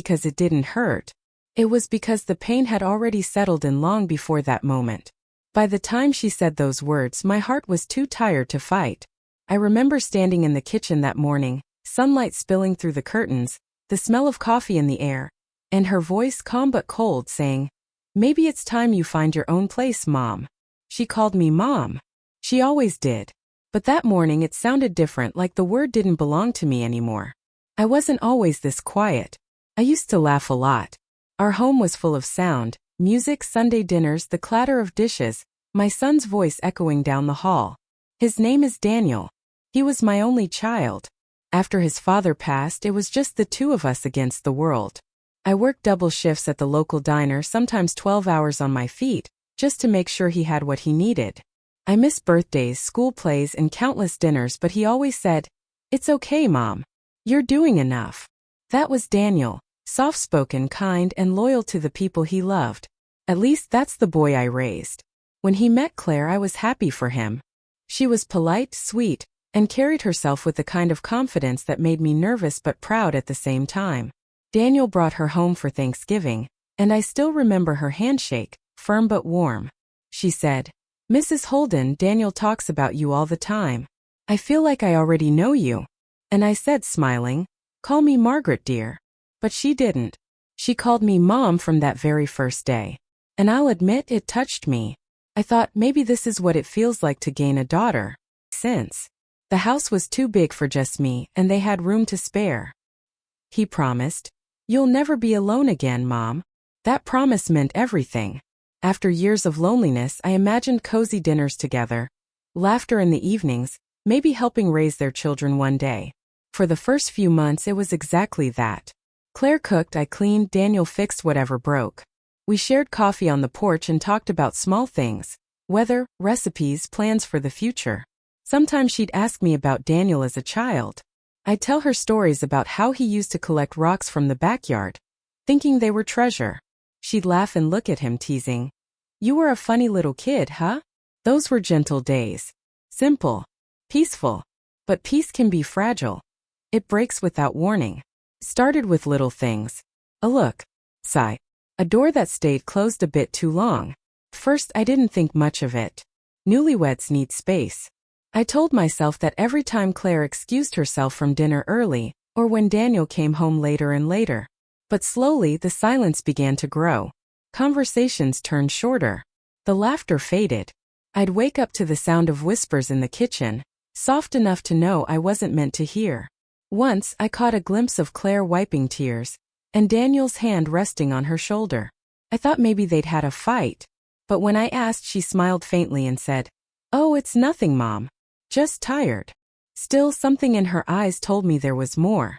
because it didn't hurt. It was because the pain had already settled in long before that moment. By the time she said those words, my heart was too tired to fight. I remember standing in the kitchen that morning, sunlight spilling through the curtains, the smell of coffee in the air, and her voice calm but cold saying, "Maybe it's time you find your own place, Mom." She called me Mom. She always did. But that morning it sounded different, like the word didn't belong to me anymore. I wasn't always this quiet. I used to laugh a lot. Our home was full of sound, music, Sunday dinners, the clatter of dishes, my son's voice echoing down the hall. His name is Daniel. He was my only child. After his father passed, it was just the two of us against the world. I worked double shifts at the local diner, sometimes 12 hours on my feet, just to make sure he had what he needed. I missed birthdays, school plays, and countless dinners, but he always said, "It's okay, Mom. You're doing enough." That was Daniel, soft-spoken, kind, and loyal to the people he loved. At least that's the boy I raised. When he met Claire, I was happy for him. She was polite, sweet, and carried herself with the kind of confidence that made me nervous but proud at the same time. Daniel brought her home for Thanksgiving, and I still remember her handshake, firm but warm. She said, "Mrs. Holden, Daniel talks about you all the time. I feel like I already know you." And I said, smiling, "Call me Margaret, dear." But she didn't. She called me Mom from that very first day. And I'll admit, it touched me. I thought maybe this is what it feels like to gain a daughter. Since the house was too big for just me, and they had room to spare. He promised, "You'll never be alone again, Mom." That promise meant everything. After years of loneliness, I imagined cozy dinners together, laughter in the evenings, maybe helping raise their children one day. For the first few months, it was exactly that. Claire cooked, I cleaned, Daniel fixed whatever broke. We shared coffee on the porch and talked about small things, weather, recipes, plans for the future. Sometimes she'd ask me about Daniel as a child. I'd tell her stories about how he used to collect rocks from the backyard, thinking they were treasure. She'd laugh and look at him, teasing, "You were a funny little kid, huh?" Those were gentle days. Simple. Peaceful. But peace can be fragile. It breaks without warning. Started with little things. A look. Sigh. A door that stayed closed a bit too long. First, I didn't think much of it. Newlyweds need space. I told myself that every time Claire excused herself from dinner early, or when Daniel came home later and later. But slowly the silence began to grow. Conversations turned shorter. The laughter faded. I'd wake up to the sound of whispers in the kitchen, soft enough to know I wasn't meant to hear. Once I caught a glimpse of Claire wiping tears, and Daniel's hand resting on her shoulder. I thought maybe they'd had a fight. But when I asked, she smiled faintly and said, "Oh, it's nothing, Mom. Just tired." Still, something in her eyes told me there was more.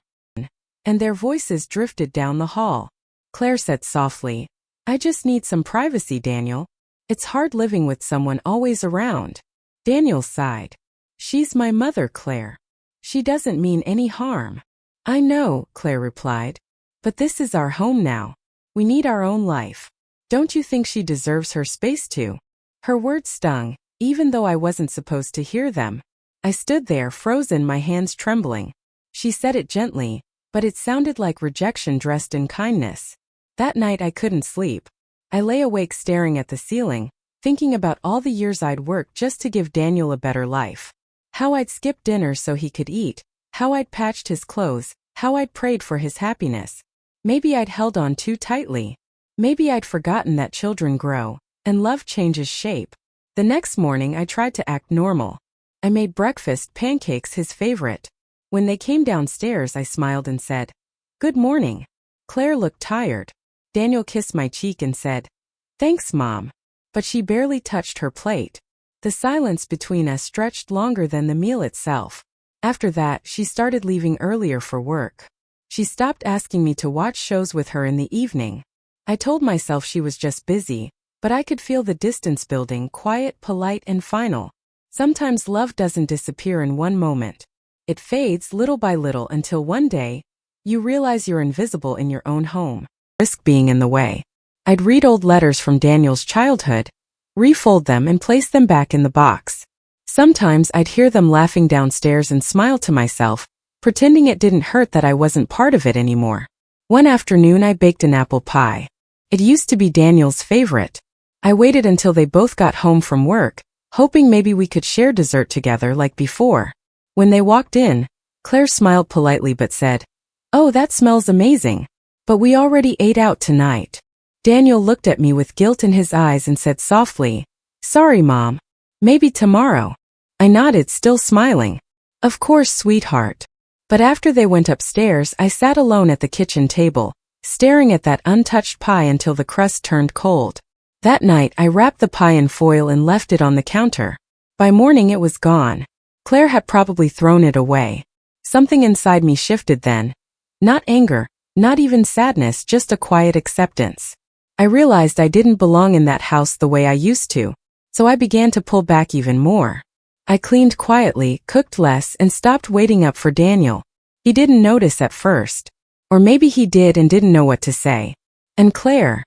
And their voices drifted down the hall. Claire said softly, "I just need some privacy, Daniel. It's hard living with someone always around." Daniel sighed. "She's my mother, Claire. She doesn't mean any harm." "I know," Claire replied. "But this is our home now. We need our own life. Don't you think she deserves her space too?" Her words stung, even though I wasn't supposed to hear them. I stood there, frozen, my hands trembling. She said it gently, but it sounded like rejection dressed in kindness. That night I couldn't sleep. I lay awake staring at the ceiling, thinking about all the years I'd worked just to give Daniel a better life. How I'd skipped dinner so he could eat, how I'd patched his clothes, how I'd prayed for his happiness. Maybe I'd held on too tightly. Maybe I'd forgotten that children grow, and love changes shape. The next morning I tried to act normal. I made breakfast, pancakes, his favorite. When they came downstairs, I smiled and said, "Good morning." Claire looked tired. Daniel kissed my cheek and said, "Thanks, Mom." But she barely touched her plate. The silence between us stretched longer than the meal itself. After that, she started leaving earlier for work. She stopped asking me to watch shows with her in the evening. I told myself she was just busy, but I could feel the distance building, quiet, polite, and final. Sometimes love doesn't disappear in one moment. It fades little by little until one day, you realize you're invisible in your own home. Risk being in the way. I'd read old letters from Daniel's childhood, refold them and place them back in the box. Sometimes I'd hear them laughing downstairs and smile to myself, pretending it didn't hurt that I wasn't part of it anymore. One afternoon I baked an apple pie. It used to be Daniel's favorite. I waited until they both got home from work, hoping maybe we could share dessert together like before. When they walked in, Claire smiled politely but said, "Oh, that smells amazing. But we already ate out tonight." Daniel looked at me with guilt in his eyes and said softly, "Sorry, Mom. Maybe tomorrow." I nodded, still smiling. "Of course, sweetheart." But after they went upstairs, I sat alone at the kitchen table, staring at that untouched pie until the crust turned cold. That night, I wrapped the pie in foil and left it on the counter. By morning, it was gone. Claire had probably thrown it away. Something inside me shifted then. Not anger, not even sadness, just a quiet acceptance. I realized I didn't belong in that house the way I used to, so I began to pull back even more. I cleaned quietly, cooked less, and stopped waiting up for Daniel. He didn't notice at first. Or maybe he did and didn't know what to say. And Claire.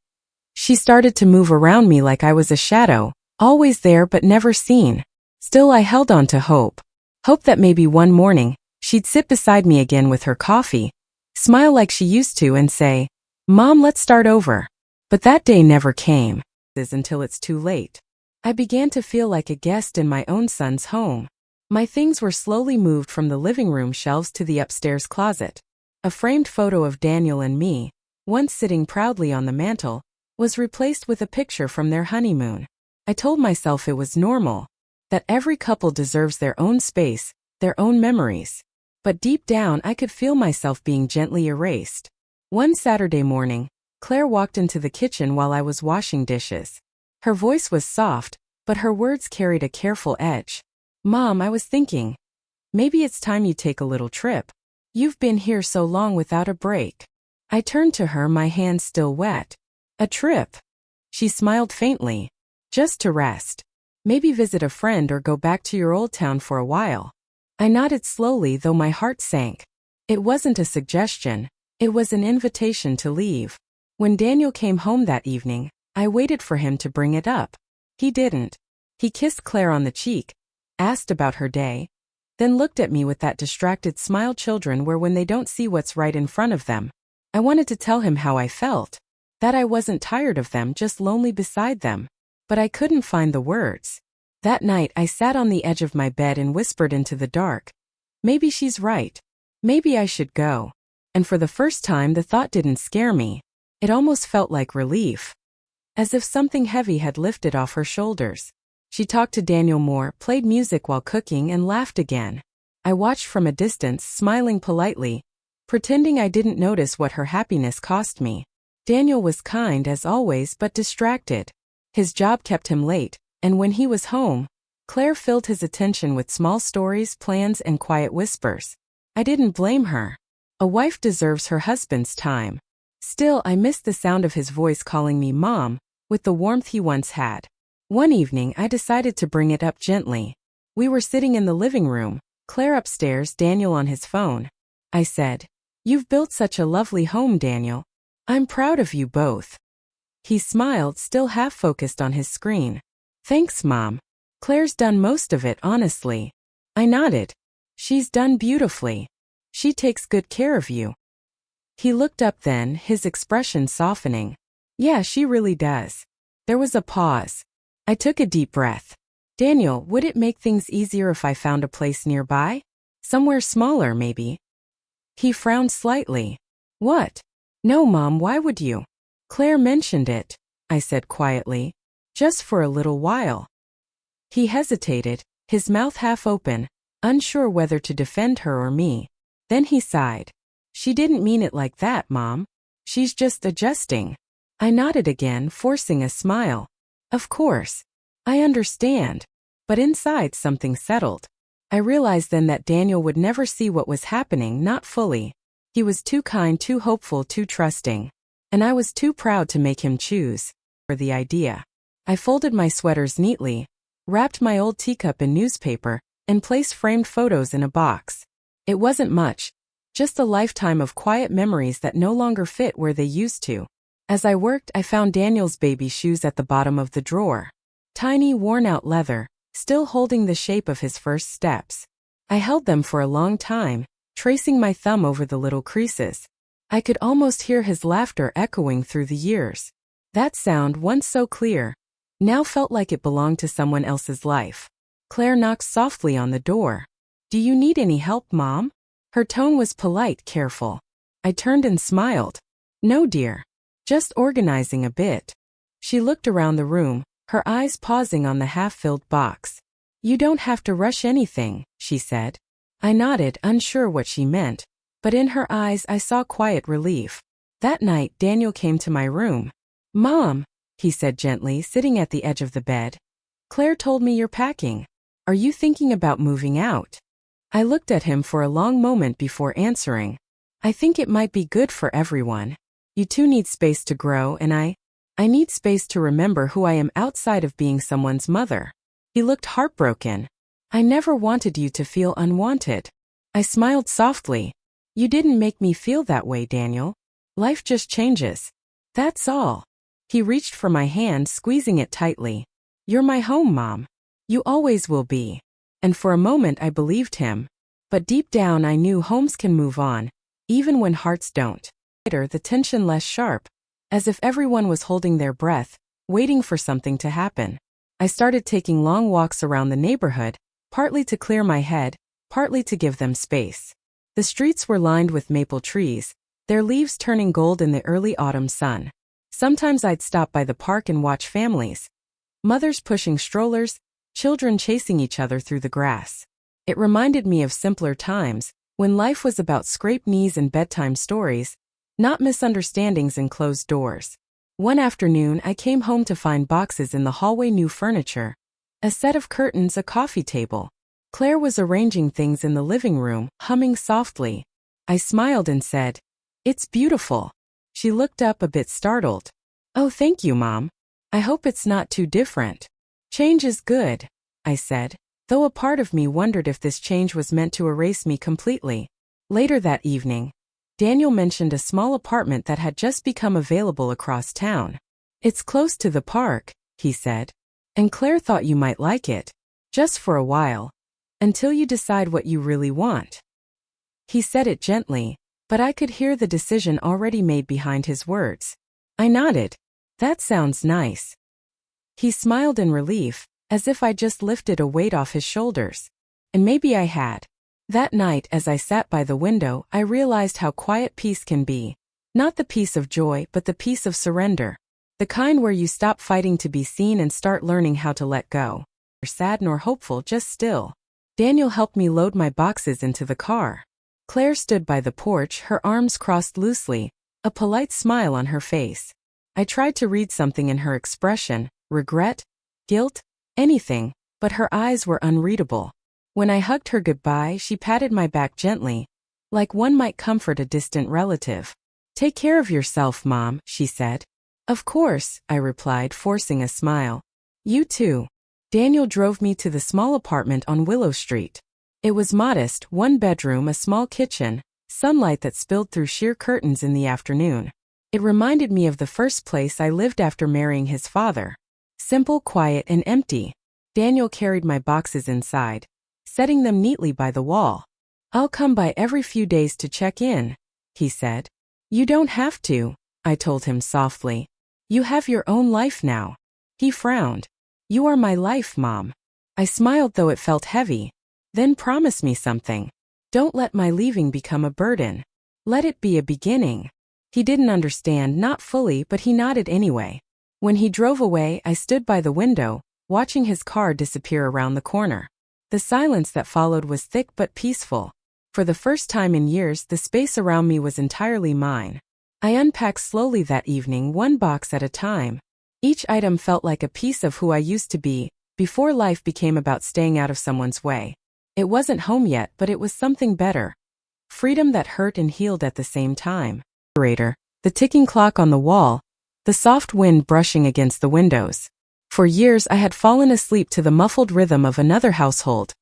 She started to move around me like I was a shadow, always there but never seen. Still, I held on to hope. Hope that maybe one morning, she'd sit beside me again with her coffee, smile like she used to and say, "Mom, let's start over." But that day never came. Until it's too late. I began to feel like a guest in my own son's home. My things were slowly moved from the living room shelves to the upstairs closet. A framed photo of Daniel and me, once sitting proudly on the mantel, was replaced with a picture from their honeymoon. I told myself it was normal, that every couple deserves their own space, their own memories. But deep down I could feel myself being gently erased. One Saturday morning, Claire walked into the kitchen while I was washing dishes. Her voice was soft, but her words carried a careful edge. "Mom, I was thinking, maybe it's time you take a little trip. You've been here so long without a break." I turned to her, my hands still wet. "A trip?" She smiled faintly. "Just to rest. Maybe visit a friend or go back to your old town for a while." I nodded slowly, though my heart sank. It wasn't a suggestion. It was an invitation to leave. When Daniel came home that evening, I waited for him to bring it up. He didn't. He kissed Claire on the cheek, asked about her day, then looked at me with that distracted smile children wear when they don't see what's right in front of them. I wanted to tell him how I felt. That I wasn't tired of them, just lonely beside them. But I couldn't find the words. That night I sat on the edge of my bed and whispered into the dark, "Maybe she's right. Maybe I should go." And for the first time the thought didn't scare me. It almost felt like relief. As if something heavy had lifted off her shoulders. She talked to Daniel more, played music while cooking, and laughed again. I watched from a distance, smiling politely, pretending I didn't notice what her happiness cost me. Daniel was kind as always but distracted. His job kept him late, and when he was home, Claire filled his attention with small stories, plans, and quiet whispers. I didn't blame her. A wife deserves her husband's time. Still, I missed the sound of his voice calling me Mom, with the warmth he once had. One evening, I decided to bring it up gently. We were sitting in the living room, Claire upstairs, Daniel on his phone. I said, "You've built such a lovely home, Daniel. I'm proud of you both." He smiled, still half focused on his screen. "Thanks, Mom. Claire's done most of it, honestly." I nodded. "She's done beautifully. She takes good care of you." He looked up then, his expression softening. "Yeah, she really does." There was a pause. I took a deep breath. "Daniel, would it make things easier if I found a place nearby? Somewhere smaller, maybe?" He frowned slightly. "What?" "No, Mom, why would you?" "Claire mentioned it," I said quietly. "Just for a little while." He hesitated, his mouth half open, unsure whether to defend her or me. Then he sighed. "She didn't mean it like that, Mom. She's just adjusting." I nodded again, forcing a smile. "Of course. I understand." But inside something settled. I realized then that Daniel would never see what was happening, not fully. He was too kind, too hopeful, too trusting. And I was too proud to make him choose. For the idea. I folded my sweaters neatly, wrapped my old teacup in newspaper, and placed framed photos in a box. It wasn't much, just a lifetime of quiet memories that no longer fit where they used to. As I worked, I found Daniel's baby shoes at the bottom of the drawer. Tiny, worn-out leather, still holding the shape of his first steps. I held them for a long time, tracing my thumb over the little creases. I could almost hear his laughter echoing through the years. That sound, once so clear, now felt like it belonged to someone else's life. Claire knocked softly on the door. "Do you need any help, Mom?" Her tone was polite, careful. I turned and smiled. "No, dear. Just organizing a bit." She looked around the room, her eyes pausing on the half-filled box. "You don't have to rush anything," she said. I nodded, unsure what she meant, but in her eyes I saw quiet relief. That night, Daniel came to my room. "Mom," he said gently, sitting at the edge of the bed. "Claire told me you're packing. Are you thinking about moving out?" I looked at him for a long moment before answering. "I think it might be good for everyone. You two need space to grow, and I need space to remember who I am outside of being someone's mother." He looked heartbroken. "I never wanted you to feel unwanted." I smiled softly. "You didn't make me feel that way, Daniel. Life just changes. That's all." He reached for my hand, squeezing it tightly. "You're my home, Mom. You always will be." And for a moment I believed him. But deep down I knew homes can move on, even when hearts don't. Later, the tension less sharp, as if everyone was holding their breath, waiting for something to happen. I started taking long walks around the neighborhood, partly to clear my head, partly to give them space. The streets were lined with maple trees, their leaves turning gold in the early autumn sun. Sometimes I'd stop by the park and watch families. Mothers pushing strollers, children chasing each other through the grass. It reminded me of simpler times, when life was about scraped knees and bedtime stories, not misunderstandings and closed doors. One afternoon I came home to find boxes in the hallway, new furniture, a set of curtains, a coffee table. Claire was arranging things in the living room, humming softly. I smiled and said, "It's beautiful." She looked up a bit startled. "Oh, thank you, Mom. I hope it's not too different." "Change is good," I said, though a part of me wondered if this change was meant to erase me completely. Later that evening, Daniel mentioned a small apartment that had just become available across town. "It's close to the park," he said, "and Claire thought you might like it, just for a while, until you decide what you really want." He said it gently, but I could hear the decision already made behind his words. I nodded. "That sounds nice." He smiled in relief, as if I just lifted a weight off his shoulders. And maybe I had. That night, as I sat by the window, I realized how quiet peace can be. Not the peace of joy, but the peace of surrender. The kind where you stop fighting to be seen and start learning how to let go. Neither sad nor hopeful, just still. Daniel helped me load my boxes into the car. Claire stood by the porch, her arms crossed loosely, a polite smile on her face. I tried to read something in her expression, regret, guilt, anything, but her eyes were unreadable. When I hugged her goodbye, she patted my back gently, like one might comfort a distant relative. "Take care of yourself, Mom," she said. "Of course," I replied, forcing a smile. "You too." Daniel drove me to the small apartment on Willow Street. It was modest, one bedroom, a small kitchen, sunlight that spilled through sheer curtains in the afternoon. It reminded me of the first place I lived after marrying his father. Simple, quiet, and empty. Daniel carried my boxes inside, setting them neatly by the wall. "I'll come by every few days to check in," he said. "You don't have to," I told him softly. "You have your own life now." He frowned. "You are my life, Mom." I smiled, though it felt heavy. "Then promise me something. Don't let my leaving become a burden. Let it be a beginning." He didn't understand, not fully, but he nodded anyway. When he drove away, I stood by the window, watching his car disappear around the corner. The silence that followed was thick but peaceful. For the first time in years, the space around me was entirely mine. I unpacked slowly that evening, one box at a time. Each item felt like a piece of who I used to be, before life became about staying out of someone's way. It wasn't home yet, but it was something better. Freedom that hurt and healed at the same time. The ticking clock on the wall, the soft wind brushing against the windows. For years I had fallen asleep to the muffled rhythm of another household.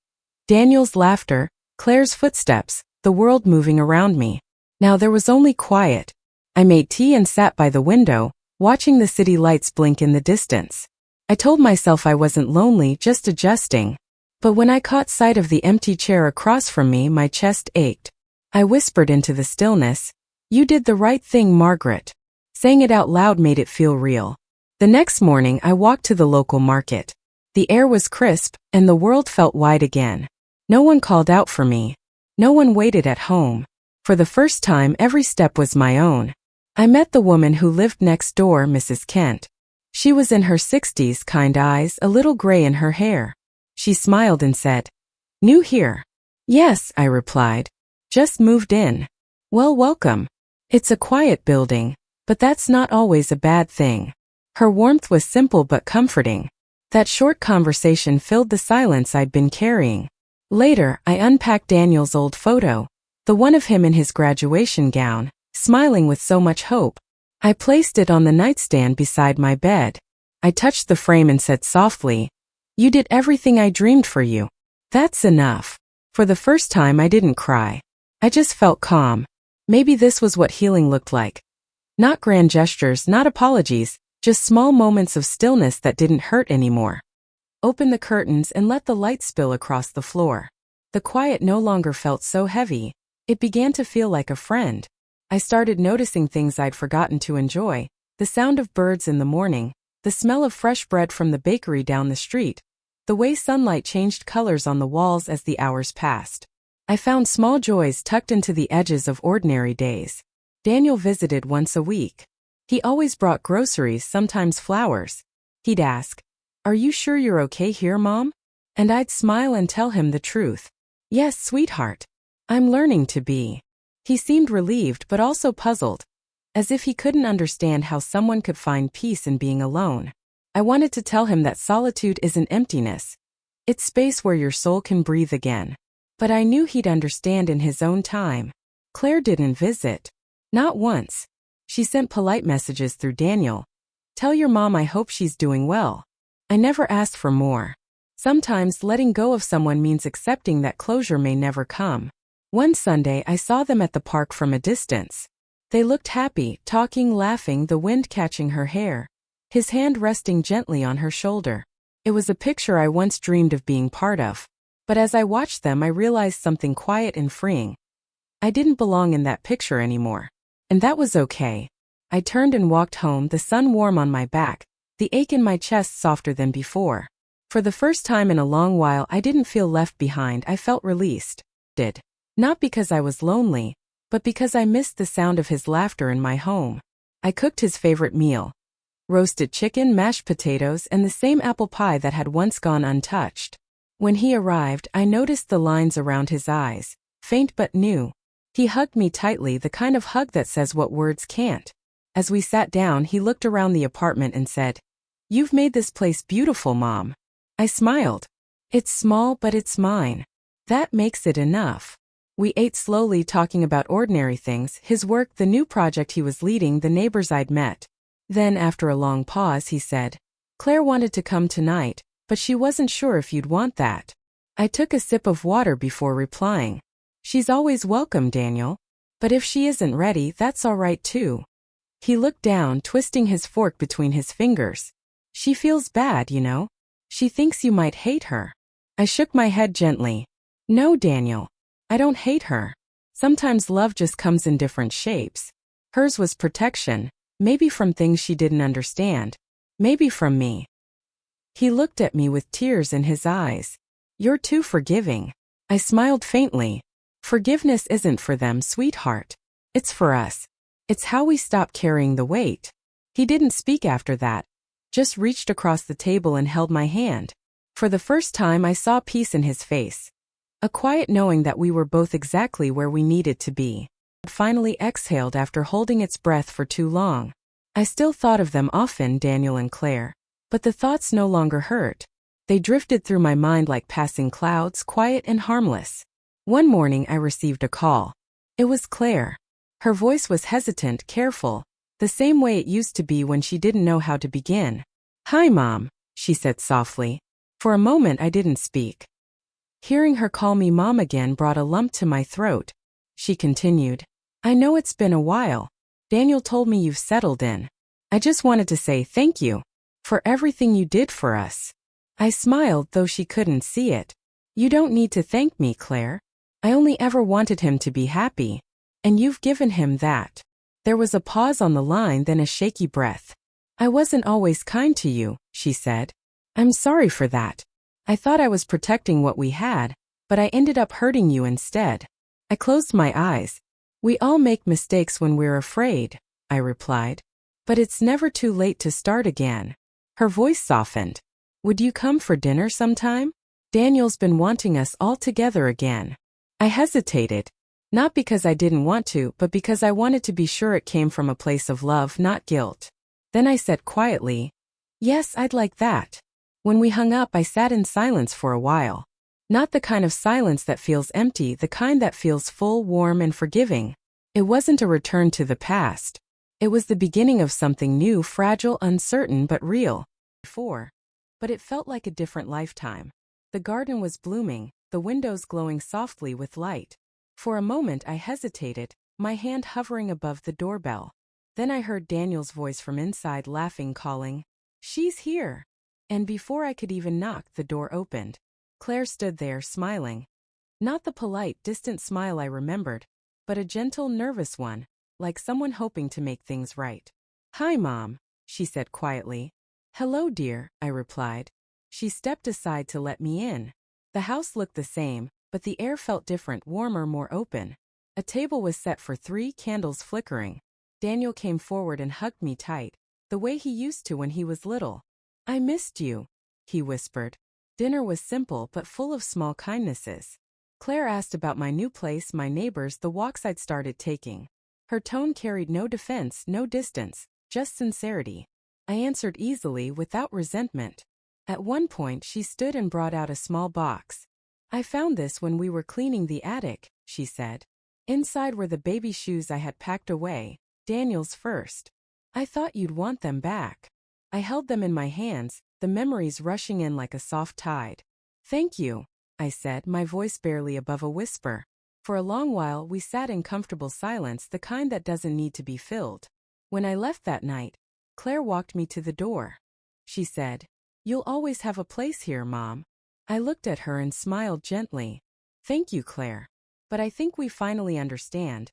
Daniel's laughter, Claire's footsteps, the world moving around me. Now there was only quiet. I made tea and sat by the window, watching the city lights blink in the distance. I told myself I wasn't lonely, just adjusting. But when I caught sight of the empty chair across from me, my chest ached. I whispered into the stillness, You did the right thing, Margaret. Saying it out loud made it feel real. The next morning, I walked to the local market. The air was crisp, and the world felt wide again. No one called out for me. No one waited at home. For the first time, every step was my own. I met the woman who lived next door, Mrs. Kent. She was in her 60s, kind eyes, a little gray in her hair. She smiled and said, "New here?" "Yes," I replied. "Just moved in." "Well, welcome. It's a quiet building, but that's not always a bad thing." Her warmth was simple but comforting. That short conversation filled the silence I'd been carrying. Later, I unpacked Daniel's old photo, the one of him in his graduation gown, smiling with so much hope. I placed it on the nightstand beside my bed. I touched the frame and said softly, "You did everything I dreamed for you. That's enough." For the first time, I didn't cry. I just felt calm. Maybe this was what healing looked like. Not grand gestures, not apologies, just small moments of stillness that didn't hurt anymore. Open the curtains and let the light spill across the floor. The quiet no longer felt so heavy. It began to feel like a friend. I started noticing things I'd forgotten to enjoy: the sound of birds in the morning, the smell of fresh bread from the bakery down the street, the way sunlight changed colors on the walls as the hours passed. I found small joys tucked into the edges of ordinary days. Daniel visited once a week. He always brought groceries, sometimes flowers. He'd ask, "Are you sure you're okay here, Mom?" And I'd smile and tell him the truth. "Yes, sweetheart. I'm learning to be." He seemed relieved but also puzzled, as if he couldn't understand how someone could find peace in being alone. I wanted to tell him that solitude isn't emptiness. It's space where your soul can breathe again. But I knew he'd understand in his own time. Claire didn't visit. Not once. She sent polite messages through Daniel. "Tell your mom I hope she's doing well." I never asked for more. Sometimes letting go of someone means accepting that closure may never come. One Sunday, I saw them at the park from a distance. They looked happy, talking, laughing, the wind catching her hair, his hand resting gently on her shoulder. It was a picture I once dreamed of being part of. But as I watched them, I realized something quiet and freeing. I didn't belong in that picture anymore. And that was okay. I turned and walked home, the sun warm on my back, the ache in my chest softer than before. For the first time in a long while, I didn't feel left behind. I felt released. Not because I was lonely, but because I missed the sound of his laughter in my home. I cooked his favorite meal: roasted chicken, mashed potatoes, and the same apple pie that had once gone untouched. When he arrived, I noticed the lines around his eyes, faint but new. He hugged me tightly, the kind of hug that says what words can't. As we sat down, he looked around the apartment and said, "You've made this place beautiful, Mom." I smiled. "It's small, but it's mine. That makes it enough." We ate slowly, talking about ordinary things: his work, the new project he was leading, the neighbors I'd met. Then, after a long pause, he said, "Claire wanted to come tonight, but she wasn't sure if you'd want that." I took a sip of water before replying, "She's always welcome, Daniel. But if she isn't ready, that's all right too." He looked down, twisting his fork between his fingers. "She feels bad, you know. She thinks you might hate her." I shook my head gently. "No, Daniel. I don't hate her. Sometimes love just comes in different shapes. Hers was protection, maybe from things she didn't understand, maybe from me." He looked at me with tears in his eyes. "You're too forgiving." I smiled faintly. "Forgiveness isn't for them, sweetheart. It's for us. It's how we stop carrying the weight." He didn't speak after that, just reached across the table and held my hand. For the first time, I saw peace in his face. A quiet knowing that we were both exactly where we needed to be. It finally exhaled after holding its breath for too long. I still thought of them often, Daniel and Claire, but the thoughts no longer hurt. They drifted through my mind like passing clouds, quiet and harmless. One morning I received a call. It was Claire. Her voice was hesitant, careful, the same way it used to be when she didn't know how to begin. "Hi, Mom," she said softly. For a moment I didn't speak. Hearing her call me Mom again brought a lump to my throat. She continued, "I know it's been a while. Daniel told me you've settled in. I just wanted to say thank you for everything you did for us." I smiled, though she couldn't see it. "You don't need to thank me, Claire. I only ever wanted him to be happy." And you've given him that. There was a pause on the line, then a shaky breath. I wasn't always kind to you, she said. I'm sorry for that. I thought I was protecting what we had, but I ended up hurting you instead. I closed my eyes. We all make mistakes when we're afraid, I replied. But it's never too late to start again. Her voice softened. Would you come for dinner sometime? Daniel's been wanting us all together again. I hesitated. Not because I didn't want to, but because I wanted to be sure it came from a place of love, not guilt. Then I said quietly, yes, I'd like that. When we hung up, I sat in silence for a while. Not the kind of silence that feels empty, the kind that feels full, warm, and forgiving. It wasn't a return to the past. It was the beginning of something new, fragile, uncertain, but real. But it felt like a different lifetime. The garden was blooming, the windows glowing softly with light. For a moment I hesitated, my hand hovering above the doorbell. Then I heard Daniel's voice from inside, laughing, calling, "She's here!" And before I could even knock, the door opened. Claire stood there, smiling. Not the polite, distant smile I remembered, but a gentle, nervous one, like someone hoping to make things right. "Hi, Mom," she said quietly. "Hello, dear," I replied. She stepped aside to let me in. The house looked the same, but the air felt different, warmer, more open. A table was set for 3, candles flickering. Daniel came forward and hugged me tight, the way he used to when he was little. "I missed you," he whispered. Dinner was simple but full of small kindnesses. Claire asked about my new place, my neighbors, the walks I'd started taking. Her tone carried no defense, no distance, just sincerity. I answered easily, without resentment. At one point she stood and brought out a small box. "I found this when we were cleaning the attic," she said. Inside were the baby shoes I had packed away, Daniel's first. "I thought you'd want them back." I held them in my hands, the memories rushing in like a soft tide. "Thank you," I said, my voice barely above a whisper. For a long while we sat in comfortable silence, the kind that doesn't need to be filled. When I left that night, Claire walked me to the door. She said, "You'll always have a place here, Mom." I looked at her and smiled gently. "Thank you, Claire. But I think we finally understand.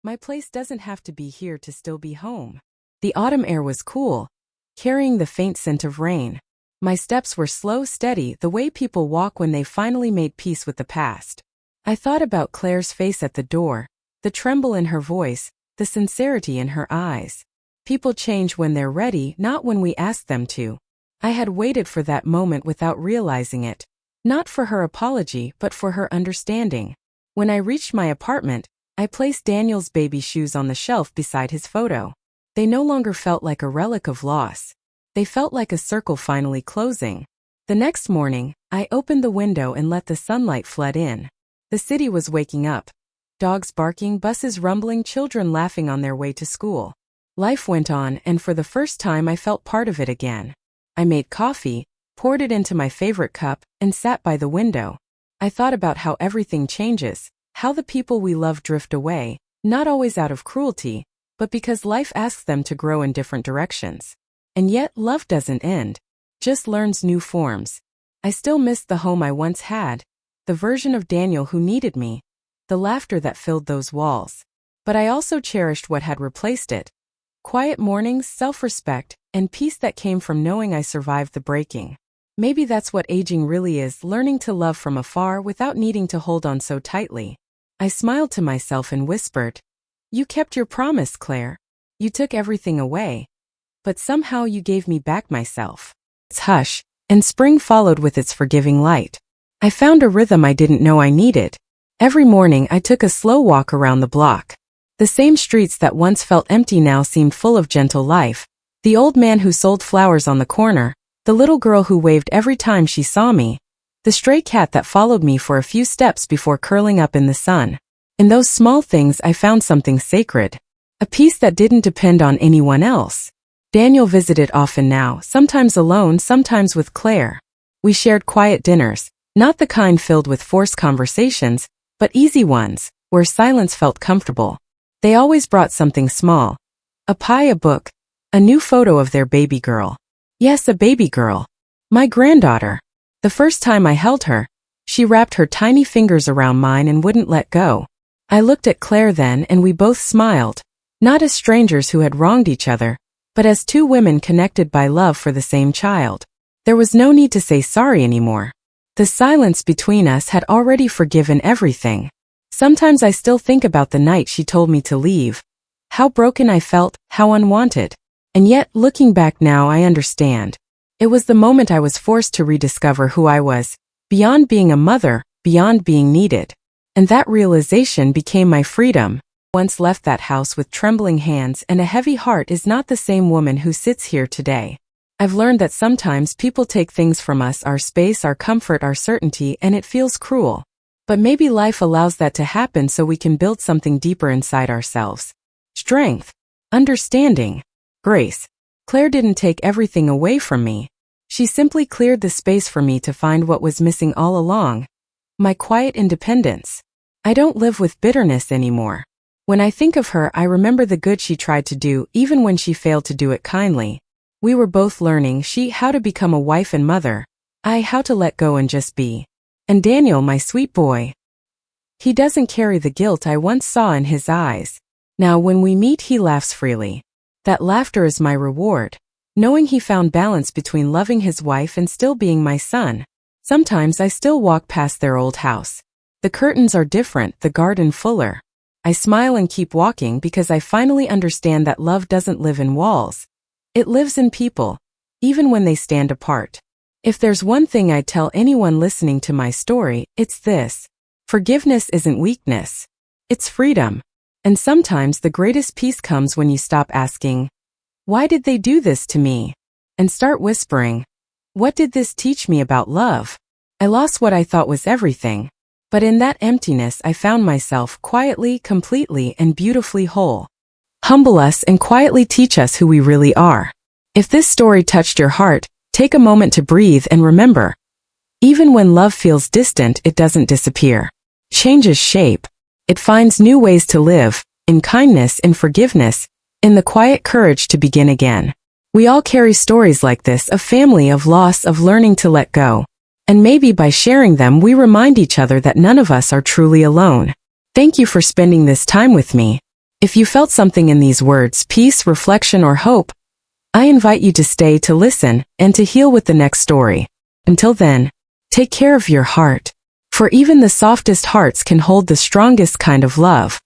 My place doesn't have to be here to still be home." The autumn air was cool, carrying the faint scent of rain. My steps were slow, steady, the way people walk when they've finally made peace with the past. I thought about Claire's face at the door, the tremble in her voice, the sincerity in her eyes. People change when they're ready, not when we ask them to. I had waited for that moment without realizing it. Not for her apology, but for her understanding. When I reached my apartment, I placed Daniel's baby shoes on the shelf beside his photo. They no longer felt like a relic of loss. They felt like a circle finally closing. The next morning, I opened the window and let the sunlight flood in. The city was waking up. Dogs barking, buses rumbling, children laughing on their way to school. Life went on, and for the first time I felt part of it again. I made coffee, poured it into my favorite cup, and sat by the window. I thought about how everything changes, how the people we love drift away, not always out of cruelty, but because life asks them to grow in different directions. And yet, love doesn't end, just learns new forms. I still missed the home I once had, the version of Daniel who needed me, the laughter that filled those walls. But I also cherished what had replaced it. Quiet mornings, self-respect, and peace that came from knowing I survived the breaking. Maybe that's what aging really is, learning to love from afar without needing to hold on so tightly. I smiled to myself and whispered, "You kept your promise, Claire. You took everything away. But somehow you gave me back myself." It's hush, and spring followed with its forgiving light. I found a rhythm I didn't know I needed. Every morning I took a slow walk around the block. The same streets that once felt empty now seemed full of gentle life. The old man who sold flowers on the corner, the little girl who waved every time she saw me, the stray cat that followed me for a few steps before curling up in the sun. In those small things I found something sacred, a peace that didn't depend on anyone else. Daniel visited often now, sometimes alone, sometimes with Claire. We shared quiet dinners, not the kind filled with forced conversations, but easy ones, where silence felt comfortable. They always brought something small. A pie, a book, a new photo of their baby girl. Yes, a baby girl. My granddaughter. The first time I held her, she wrapped her tiny fingers around mine and wouldn't let go. I looked at Claire then and we both smiled, not as strangers who had wronged each other, but as two women connected by love for the same child. There was no need to say sorry anymore. The silence between us had already forgiven everything. Sometimes I still think about the night she told me to leave. How broken I felt, how unwanted. And yet, looking back now, I understand. It was the moment I was forced to rediscover who I was, beyond being a mother, beyond being needed. And that realization became my freedom. Once left that house with trembling hands and a heavy heart is not the same woman who sits here today. I've learned that sometimes people take things from us, our space, our comfort, our certainty, and it feels cruel. But maybe life allows that to happen so we can build something deeper inside ourselves. Strength, understanding, grace. Claire didn't take everything away from me. She simply cleared the space for me to find what was missing all along. My quiet independence. I don't live with bitterness anymore. When I think of her, I remember the good she tried to do, even when she failed to do it kindly. We were both learning, she how to become a wife and mother, I how to let go and just be. And Daniel, my sweet boy. He doesn't carry the guilt I once saw in his eyes. Now when we meet he laughs freely. That laughter is my reward. Knowing he found balance between loving his wife and still being my son. Sometimes I still walk past their old house. The curtains are different, the garden fuller. I smile and keep walking because I finally understand that love doesn't live in walls. It lives in people, even when they stand apart. If there's one thing I'd tell anyone listening to my story, it's this. Forgiveness isn't weakness. It's freedom. And sometimes the greatest peace comes when you stop asking, why did they do this to me? And start whispering, what did this teach me about love? I lost what I thought was everything. But in that emptiness I found myself quietly, completely, and beautifully whole. Humble us and quietly teach us who we really are. If this story touched your heart, take a moment to breathe and remember. Even when love feels distant, it doesn't disappear. Changes shape. It finds new ways to live, in kindness, in forgiveness, in the quiet courage to begin again. We all carry stories like this, of family, of loss, of learning to let go. And maybe by sharing them we remind each other that none of us are truly alone. Thank you for spending this time with me. If you felt something in these words, peace, reflection, or hope, I invite you to stay to listen and to heal with the next story. Until then, take care of your heart. For even the softest hearts can hold the strongest kind of love.